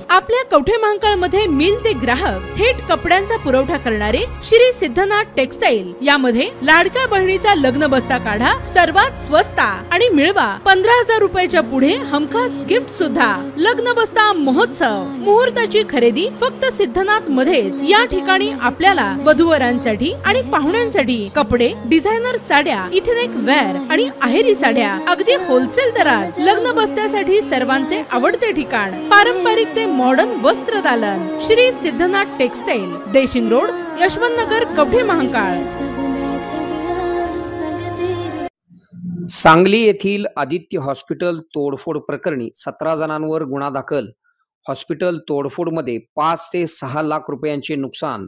आपल्या कवठे महांकाळ मध्ये मिल ते ग्राहक थेट कपड्यांचा पुरवठा करणारे श्री सिद्धनाथ टेक्सटाईल यामध्ये लाडक्या बहिणीचा लग्न बस्ता काढा, सर्वात स्वस्त आणि मिळवा 15,000 रुपयाच्या पुढे हमखास गिफ्ट सुद्धा। लग्न बस्ता महोत्सव, मुहूर्ताची खरेदी फक्त सिद्धनाथ मध्येच। या ठिकाणी आपल्याला वधूवरांसाठी आणि पाहुण्यांसाठी कपडे, डिझायनर साड्या, इथेनिक वेअर आणि आहेरी साड्या अगदी होलसेल दरात। लग्न बस्त्यासाठी सर्वांचे आवडते ठिकाण, पारंपरिक ते मॉडर्न वस्त्र दालन, श्री सिद्धनाथ टेक्सटाईल, देशिंग रोड, यशवंत नगर, कवठे महांकाळ। सांगली येथील आदित्य हॉस्पिटल तोडफोड प्रकरणी 17 जणांवर गुन्हा दाखल। हॉस्पिटल तोडफोडमध्ये 5 ते 6 लाख रुपयांचे नुकसान।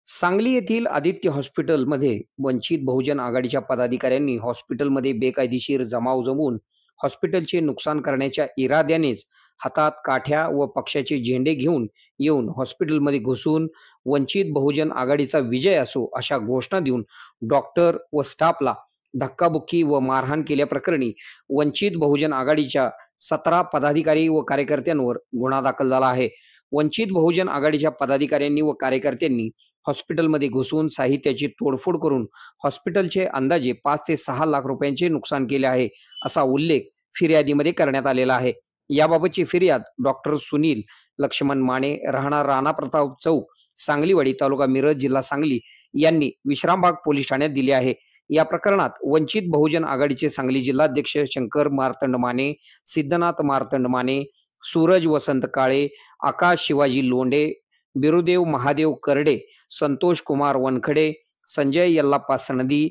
सांगली येथील आदित्य हॉस्पिटलमध्ये वंचित बहुजन आघाडीच्या पदाधिकाऱ्यांनी हॉस्पिटलमध्ये बेकायदेशीर जमाव जमवून हॉस्पिटलचे नुकसान करण्याच्या इराद्यानेच हातात काठ्या व पक्षाचे झेंडे घेऊन येऊन हॉस्पिटलमध्ये घुसून वंचित बहुजन आघाडीचा विजय असो अशा घोषणा देऊन डॉक्टर व स्टाफला धक्काबुक्की व मारहाण केल्याप्रकरणी वंचित बहुजन आघाडीच्या 17 पदाधिकारी व कार्यकर्त्यांवर गुन्हा दाखल झाला आहे। वंचित बहुजन आघाडीच्या पदाधिकाऱ्यांनी व कार्यकर्त्यांनी हॉस्पिटलमध्ये घुसून साहित्याची तोडफोड करून हॉस्पिटलचे अंदाजे 5 ते 6 लाख रुपयांचे नुकसान केले आहे असा उल्लेख फिर्यादीमध्ये करण्यात आलेला आहे। याबाबतची फिर्याद डॉक्टर सुनील लक्ष्मण माने, राहणार राणा प्रताप चौक, सांगलीवाडी, तालुका मिरज, जिल्हा सांगली यांनी विश्रामबाग पोलीस ठाण्यात दिली आहे। या प्रकरणात वंचित बहुजन आघाडीचे सांगली जिल्हाध्यक्ष शंकर मार्तंड माने, सिद्धनाथ मार्तंड माने, सूरज वसंत काळे, आकाश शिवाजी लोंढे, बिरुदेव महादेव करडे, संतोष कुमार वनखडे, संजय यल्लाप्पा सनदी,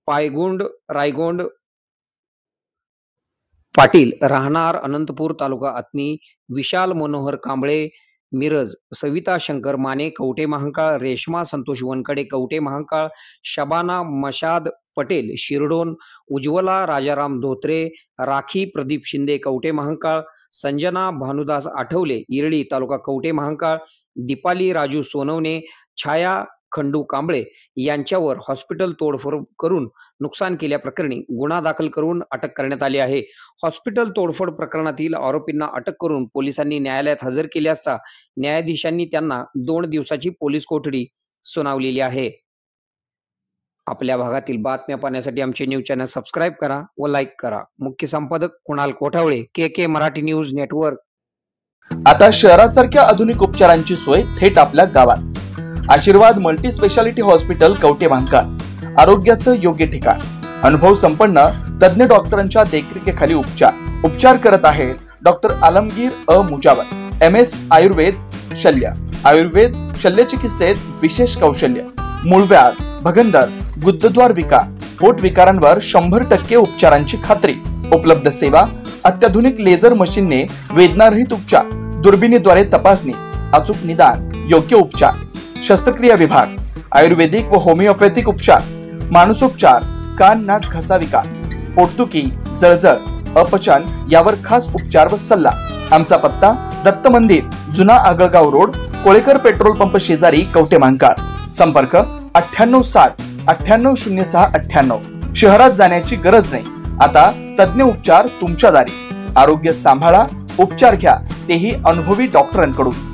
पायगुंड रायगोंड पाटील, राहणार अनंतपूर, तालुका अथनी, विशाल मनोहर कांबळे, मिरज, सविता शंकर माने, कवठे महांकाळ, रेश्मा संतोष वनखडे, कवठे महांकाळ, शबाना मशाद पटेल, शिरडोन, उज्ज्वला राजाराम धोत्रे, राखी प्रदीप शिंदे, कवठे महांकाळ, संजना भानुदास आठवले, इरळी, तालुका कवठे महांकाळ, दीपाली राजू सोनवणे, छाया खंडू कांबळे यांच्यावर हॉस्पिटल तोडफोड करून नुकसान केल्याप्रकरणी गुन्हा दाखल करून अटक करण्यात आली आहे। हॉस्पिटल तोडफोड प्रकरणातील आरोपींना अटक करून पोलिसांनी न्यायालयात हजर केले असता न्यायाधीशांनी त्यांना 2 दिवसाची पोलीस कोठडी सुनावलेली आहे। आपल्या भागातील बातम्या पाहण्यासाठी आमचे न्यूज चॅनल सबस्क्राइब करा व लाईक करा। मुख्य संपादक कुणाल कोठावळे, के मराठी न्यूज नेटवर्क। आता शहरासारख्या आधुनिक उपचारांची सोय थेट आपल्या गावात। आशीर्वाद multi speciality hospital, Kavathe Mahankal, आरोग्याचं योग्य ठिकाण। अनुभव संपन्न तज्ञ डॉक्टरांच्या देखरेखीखाली उपचार करत आहेत डॉक्टर आलमगीर मुजावर, MS आयुर्वेद शल्य। आयुर्वेद शल्य चिकित्सेत विशेष कौशल्य। मूळव्याध, भगंदर, गुदद्वार विकार, पोट विकारांवर 100% उपचारांची खात्री। उपलब्ध सेवा, अत्याधुनिक लेझर मशीनने वेदनारहित उपचार, दुर्बिणीद्वारे तपासणी, अचूक निदान, योग्य उपचार। शस्त्रक्रिया विभाग, आयुर्वेदिक व होमिओपॅथिक उपचार, मानसोपचार, कान नाक घसा विकार, पोटदुखी, जळजळ, अपचन यावर खास उपचार व सल्ला। आमचा पत्ता दत्त मंदिर, जुना Agalgaon road, Kolekar petrol pump शेजारी, कवठे महांकाळ। संपर्क 9860 9806 98। शहरात जाण्याची गरज नाही, आता तज्ञ उपचार तुमच्या दारी। आरोग्य सांभाळा, उपचार घ्या, तेही अनुभवी डॉक्टरांकडून।